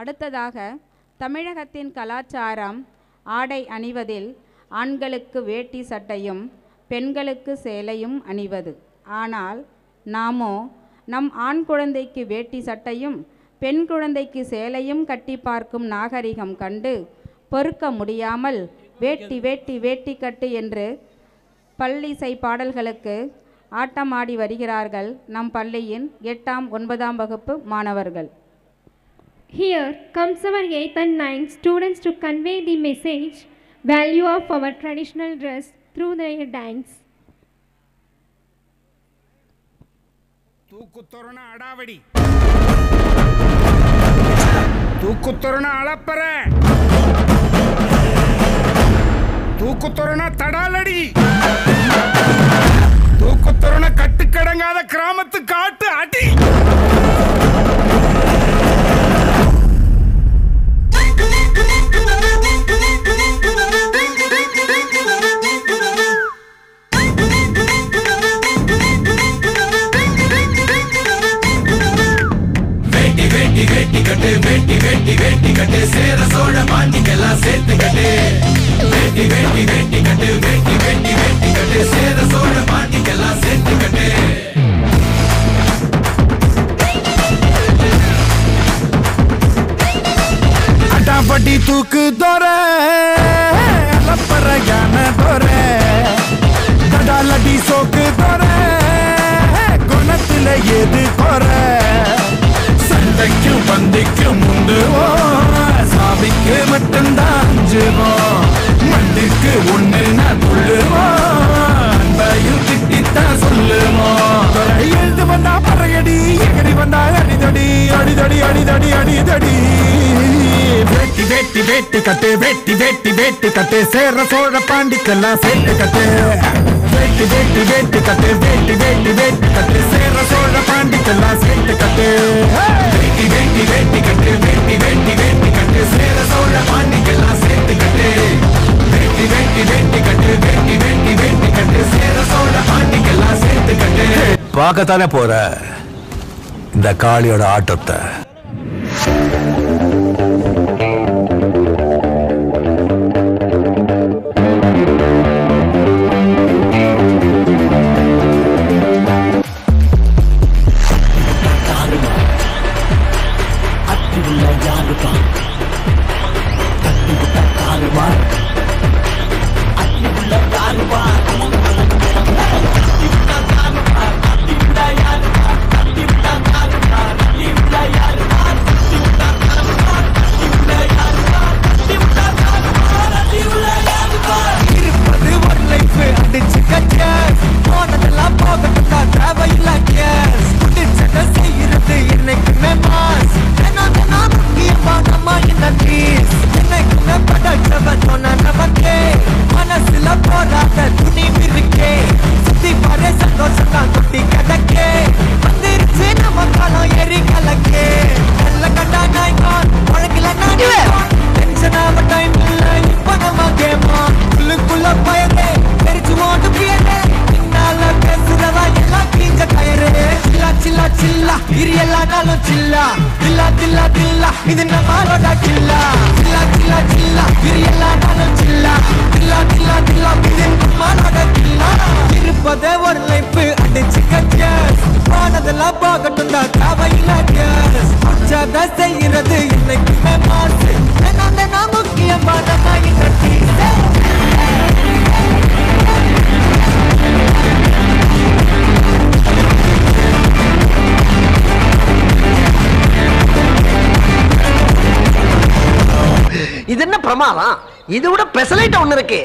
அடுத்ததாக தமிழகத்தின் கலாச்சாரம் ஆடை அணிவதில் ஆண்களுக்கு வேட்டி சட்டையும் பெண்களுக்கு சேலையும் அணிவது. ஆனால் நாமோ நம் ஆண் குழந்தைக்கு வேட்டி சட்டையும் பெண் குழந்தைக்கு சேலையும் கட்டி பார்க்கும் நாகரிகம் கண்டு பொறுக்க முடியாமல் வேட்டி வேட்டி வேட்டி கட்டு என்று பள்ளிசை பாடல்களுக்கு ஆட்டமாடி வருகிறார்கள் நம் பள்ளியின் 8ஆம் 9ஆம் வகுப்பு மாணவர்கள். Here comes our 8th and 9th students to convey the message, value of our traditional dress through their dance. தூக்குத்தொரண அடாவடி, தூக்குத்தொரண அளப்பற, தூக்குத்தொரண தடாலடி, தூக்குத்தொரண கட்டுக்கடங்காத கிராமத்து காட்டு அடி. வேட்டி கட்டு வேட்டி வேட்டி வேட்டி கட்டு சேர சோழ பாண்டிக்கெல்லாம் சேர்த்து கட்டு. வேட்டி வேட்டி வேட்டி கட்டு வேட்டி வேட்டி வேட்டி கட்டு சேர சோழ பாண்டிக்கெல்லாம் சேர்த்து கட்டு. அடாபடி தூக்கு தோற அலப்பற யான தோற தடாலடி சோக்கு தோற குணத்துல எது கோர. சண்டைக்கும் பந்திக்கும் முந்துவோம், சாமிக்கு மட்டும்தான் அஞ்சுவோம், மண்ணுக்கு ஒண்ணுன்னா துள்ளுவோம், அன்பையும் திட்டித்தான் சொல்லுவோம். எழுந்து வந்தா பறையடி, எகரி வந்தா அடிதடி அடிதடி அடிதடி அடிதடி. வேட்டி வேட்டி வேட்டி கட்டு வேட்டி வேட்டி வேட்டி கட்டு சேர சோழ பாண்டிக்கெல்லாம் சேர்த்து கட்டு. வேட்டி வேட்டி வேட்டி கட்டு வேட்டி வேட்டி வேட்டி கட்டு சேர சோழ பாண்டிக்கெல்லாம் சேர்த்து கட்டு. வேட்டி வேட்டி வேட்டி கட்டு வேட்டி வேட்டி வேட்டி கட்டு சேர சோழ பாண்டிக்கெல்லாம் சேர்த்து கட்டு. வேட்டி வேட்டி வேட்டி கட்டு வேட்டி வேட்டி வேட்டி கட்டு சேர சோழ பாண்டிக்கெல்லாம் சேர்த்து கட்டு. பார்க்கத்தானே போற இந்த காளியோட ஆட்டத்தை. இது என்ன பிரமாதம்? இது விட பெசலைட் ஒண்ணு இருக்கு.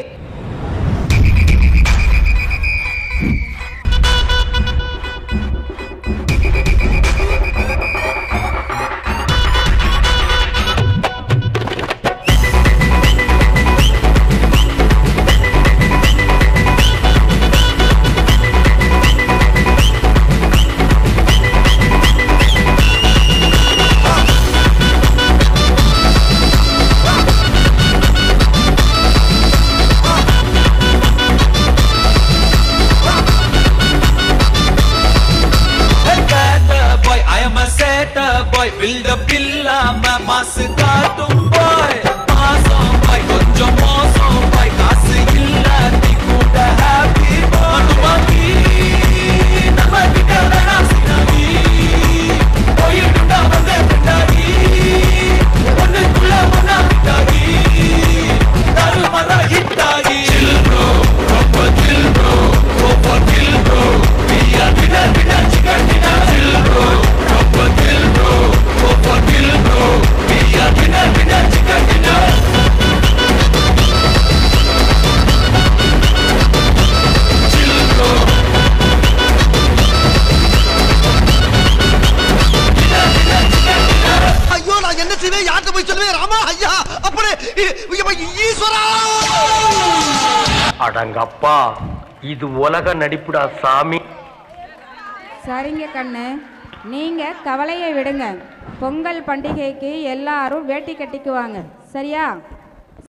இல்லாம மாசு காட்டும் பாய் மாசம் பாய் கொஞ்சம் மோசம் பாய் காசு இல்லாட்டி கூட ஹாப்பி பாய் நம்ம கிட்ட வேணாம் சினாவி போயிட்டுண்டா வந்த பின்னாடி ஒண்ணுக்குள்ள ஒன்னா விட்டாகி தருமர ஹிட்டாகி chill bro proper chill bro proper chill bro we are dinner chicken dinner chill bro proper chill bro proper chill bro we are dinner chicken dinner chill bro ஐயோ நான் என்ன செய்வேன் யார்கிட்ட போய் சொல்லுவேன் ராமா ஐயா அப்படி ஈஸ்வரா அடங்கப்பா இது உலக நடிப்புடா சாமி. சரிங்க கண்ணு, நீங்கள் கவலையை விடுங்க. பொங்கல் பண்டிகைக்கு எல்லாரும் வேட்டி கட்டிக்குவாங்க, சரியா?